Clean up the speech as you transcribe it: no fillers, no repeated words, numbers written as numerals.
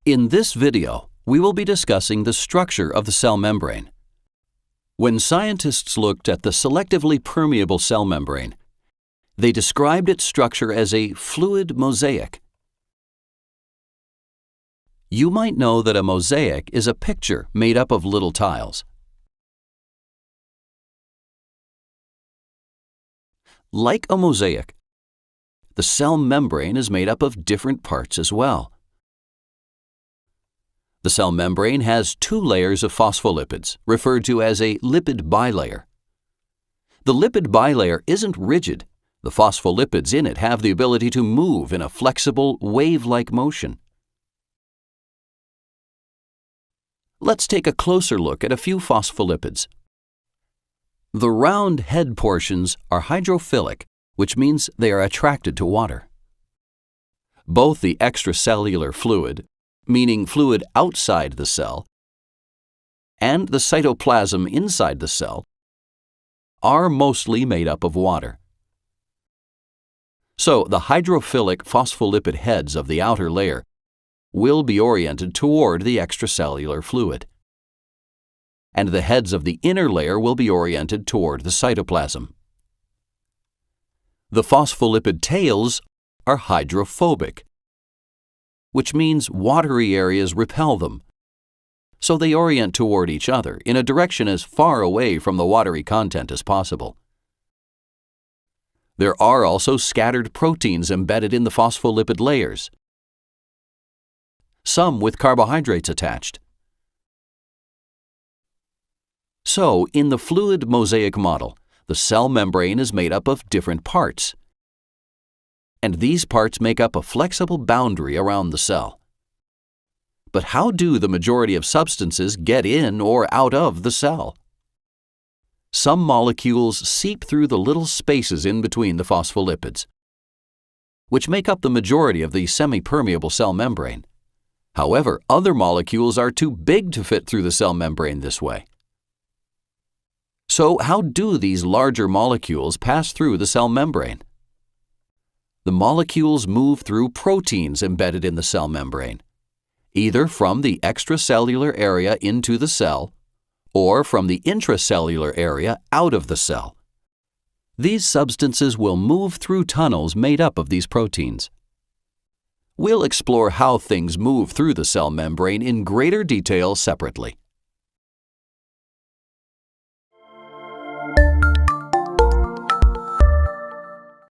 In this video, we will be discussing the structure of the cell membrane. When scientists looked at the selectively permeable cell membrane, they described its structure as a fluid mosaic. You might know that a mosaic is a picture made up of little tiles. Like a mosaic, the cell membrane is made up of different parts as well. The cell membrane has two layers of phospholipids, referred to as a lipid bilayer. The lipid bilayer isn't rigid. The phospholipids in it have the ability to move in a flexible, wave-like motion. Let's take a closer look at a few phospholipids. The round head portions are hydrophilic, which means they are attracted to water. Both the extracellular fluid, meaning fluid outside the cell, and the cytoplasm inside the cell, are mostly made up of water. So, the hydrophilic phospholipid heads of the outer layer will be oriented toward the extracellular fluid, and the heads of the inner layer will be oriented toward the cytoplasm. The phospholipid tails are hydrophobic, which means watery areas repel them, so they orient toward each other in a direction as far away from the watery content as possible. There are also scattered proteins embedded in the phospholipid layers, some with carbohydrates attached. So, in the fluid mosaic model, the cell membrane is made up of different parts, and these parts make up a flexible boundary around the cell. But how do the majority of substances get in or out of the cell? Some molecules seep through the little spaces in between the phospholipids, which make up the majority of the semi-permeable cell membrane. However, other molecules are too big to fit through the cell membrane this way. So, how do these larger molecules pass through the cell membrane? The molecules move through proteins embedded in the cell membrane, either from the extracellular area into the cell or from the intracellular area out of the cell. These substances will move through tunnels made up of these proteins. We'll explore how things move through the cell membrane in greater detail separately.